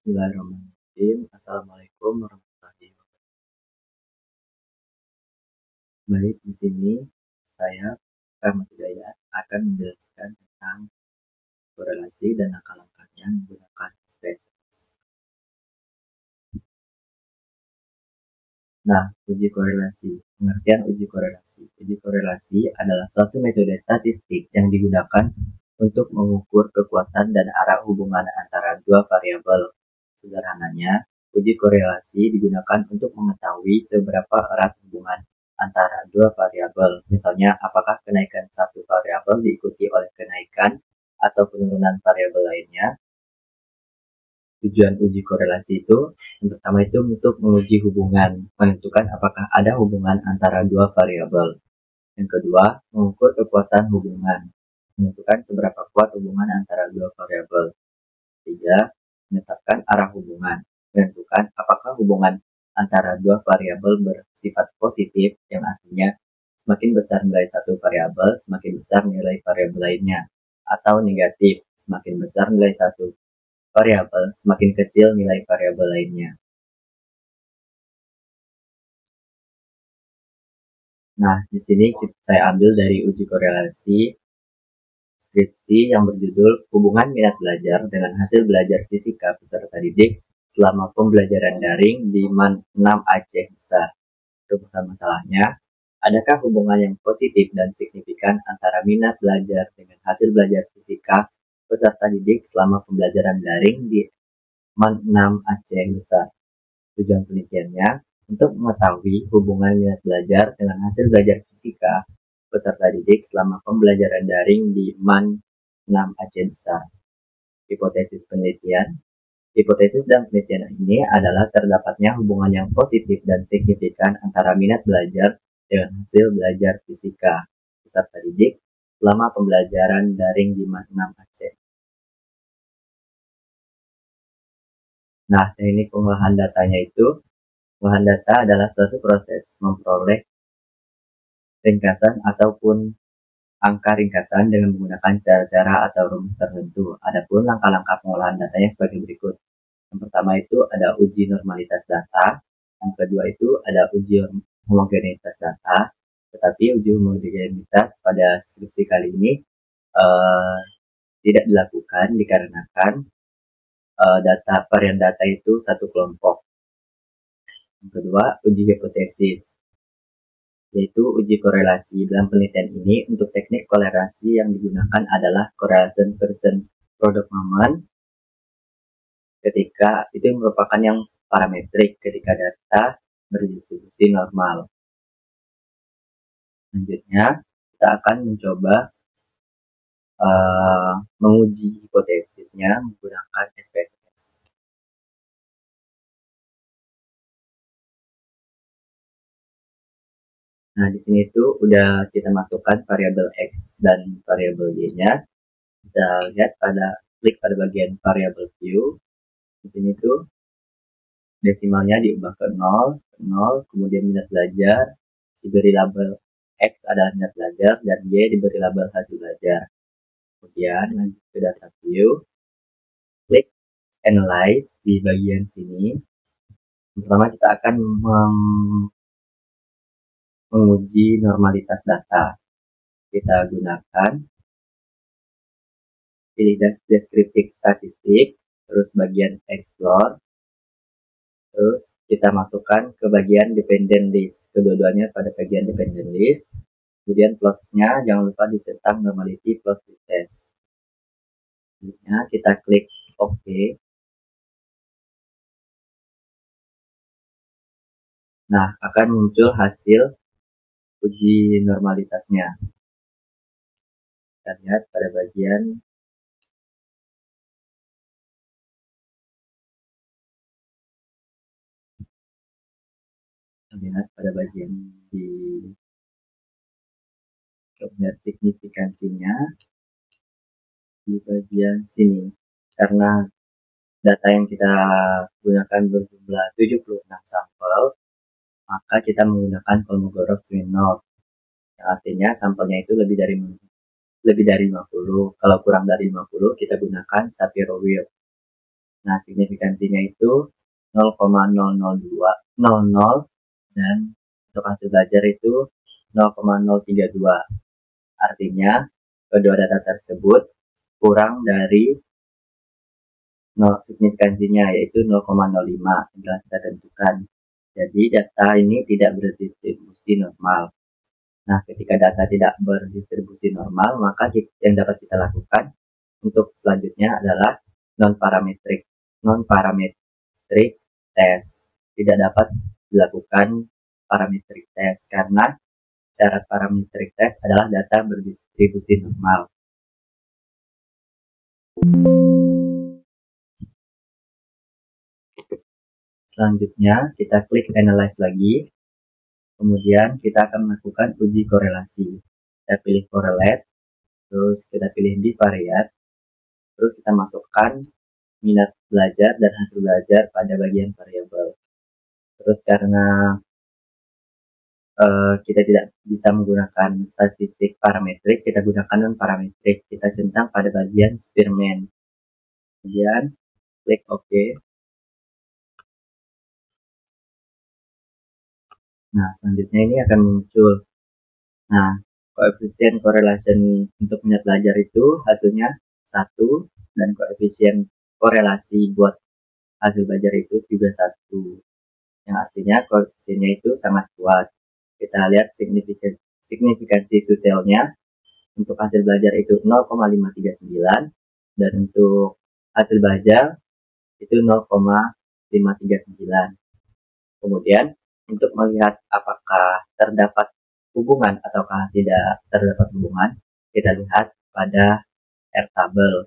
Bismillahirrahmanirrahim. Assalamualaikum warahmatullahi wabarakatuh. Baik, di sini saya Rahmat Hidayat akan menjelaskan tentang korelasi dan langkah-langkahnya menggunakan SPSS. Nah, uji korelasi. Pengertian uji korelasi. Uji korelasi adalah suatu metode statistik yang digunakan untuk mengukur kekuatan dan arah hubungan antara dua variabel. Sederhananya, uji korelasi digunakan untuk mengetahui seberapa erat hubungan antara dua variabel. Misalnya, apakah kenaikan satu variabel diikuti oleh kenaikan atau penurunan variabel lainnya. Tujuan uji korelasi itu, yang pertama itu untuk menguji hubungan, menentukan apakah ada hubungan antara dua variabel. Yang kedua, mengukur kekuatan hubungan, menentukan seberapa kuat hubungan antara dua variabel. Ketiga, menetapkan arah hubungan, menentukan apakah hubungan antara dua variabel bersifat positif, yang artinya semakin besar nilai satu variabel, semakin besar nilai variabel lainnya, atau negatif, semakin besar nilai satu variabel, semakin kecil nilai variabel lainnya. Nah, di sini saya ambil dari uji korelasi skripsi yang berjudul Hubungan Minat Belajar dengan Hasil Belajar Fisika Peserta Didik selama Pembelajaran Daring di MAN 6 Aceh Besar. Rumusan masalahnya, adakah hubungan yang positif dan signifikan antara minat belajar dengan hasil belajar fisika peserta didik selama pembelajaran daring di MAN 6 Aceh Besar? Tujuan penelitiannya untuk mengetahui hubungan minat belajar dengan hasil belajar fisika peserta didik selama pembelajaran daring di MAN 6 Aceh Besar. Hipotesis penelitian. Hipotesis dan penelitian ini adalah terdapatnya hubungan yang positif dan signifikan antara minat belajar dengan hasil belajar fisika peserta didik selama pembelajaran daring di MAN 6 Aceh. Nah, teknik pengolahan datanya itu, pengolahan data adalah suatu proses memperoleh ringkasan ataupun angka ringkasan dengan menggunakan cara-cara atau rumus tertentu. Adapun langkah-langkah pengolahan datanya sebagai berikut. Yang pertama itu ada uji normalitas data. Yang kedua itu ada uji homogenitas data. Tetapi uji homogenitas pada skripsi kali ini tidak dilakukan dikarenakan varian data itu satu kelompok. Yang kedua, uji hipotesis, yaitu uji korelasi. Dalam penelitian ini, untuk teknik korelasi yang digunakan adalah correlation percent product moment, ketika itu merupakan yang parametrik ketika data berdistribusi normal. Selanjutnya, kita akan mencoba menguji hipotesisnya menggunakan SPSS. Nah, di sini tuh udah kita masukkan variabel X dan variabel Y-nya. Kita lihat klik pada bagian variabel view. Di sini tuh desimalnya diubah ke 0, kemudian minat belajar, diberi label X adalah minat belajar, dan Y diberi label hasil belajar. Kemudian lanjut ke data view, klik analyze di bagian sini. Pertama kita akan menguji normalitas data. Kita gunakan pilih descriptive statistik, terus bagian explore, terus kita masukkan ke bagian dependent list, kedua-duanya pada bagian dependent list. Kemudian plotsnya jangan lupa dicentang normality plot test. Selanjutnya kita klik OK. Nah, akan muncul hasil uji normalitasnya. Kita lihat pada bagian di lihat signifikansinya di bagian sini. Karena data yang kita gunakan berjumlah 76 sampel, maka kita menggunakan Kolmogorov-Smirnov, yang artinya sampelnya itu lebih dari 50. Kalau kurang dari 50 kita gunakan Shapiro-Wilk. Nah, signifikansinya itu 0,00200 dan untuk hasil belajar itu 0,032. Artinya, kedua data tersebut kurang dari signifikansinya yaitu 0,05 yang telah kita tentukan. Jadi data ini tidak berdistribusi normal. Nah, ketika data tidak berdistribusi normal, maka yang dapat kita lakukan untuk selanjutnya adalah non-parametric test. Tidak dapat dilakukan parametric test karena syarat parametric test adalah data berdistribusi normal. Selanjutnya, kita klik Analyze lagi. Kemudian, kita akan melakukan uji korelasi. Kita pilih Correlate, terus kita pilih Bivariate, terus kita masukkan minat belajar dan hasil belajar pada bagian variabel. Terus karena kita tidak bisa menggunakan statistik parametrik, kita gunakan non-parametrik. Kita centang pada bagian Spearman. Kemudian, klik OK. Nah, selanjutnya ini akan muncul. Nah, koefisien correlation untuk minat belajar itu hasilnya 1, dan koefisien korelasi buat hasil belajar itu juga 1. Yang artinya koefisiennya itu sangat kuat. Kita lihat signifikansi detailnya. Untuk hasil belajar itu 0,539, dan untuk hasil belajar itu 0,539. Kemudian untuk melihat apakah terdapat hubungan ataukah tidak terdapat hubungan, kita lihat pada R-tabel.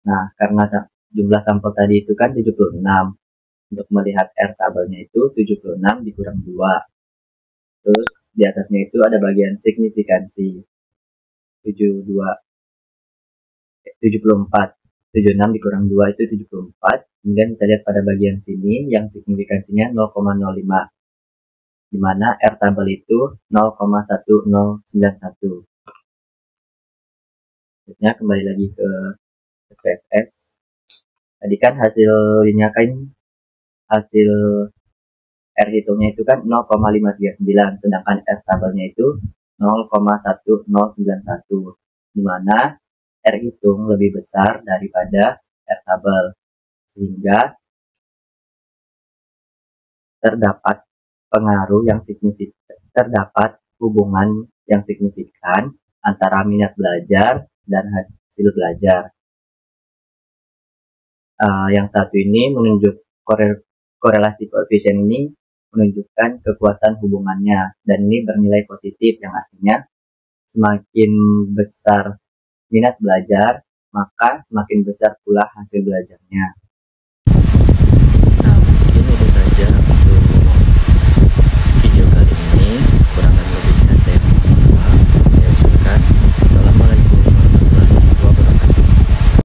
Nah, karena jumlah sampel tadi itu kan 76. Untuk melihat R-tabelnya itu 76 dikurang 2. Terus di atasnya itu ada bagian signifikansi 74. 76 dikurang 2 itu 74. Kemudian kita lihat pada bagian sini yang signifikansinya 0,05, di mana R tabel itu 0,1091. Selanjutnya kembali lagi ke SPSS. Tadi kan hasilnya kan hasil R hitungnya itu kan 0,539, sedangkan R tabelnya itu 0,1091, di mana R hitung lebih besar daripada R tabel, sehingga terdapat pengaruh yang signifikan, terdapat hubungan yang signifikan antara minat belajar dan hasil belajar. Yang satu ini menunjuk korelasi koefisien ini menunjukkan kekuatan hubungannya, dan ini bernilai positif, yang artinya semakin besar minat belajar, maka semakin besar pula hasil belajarnya.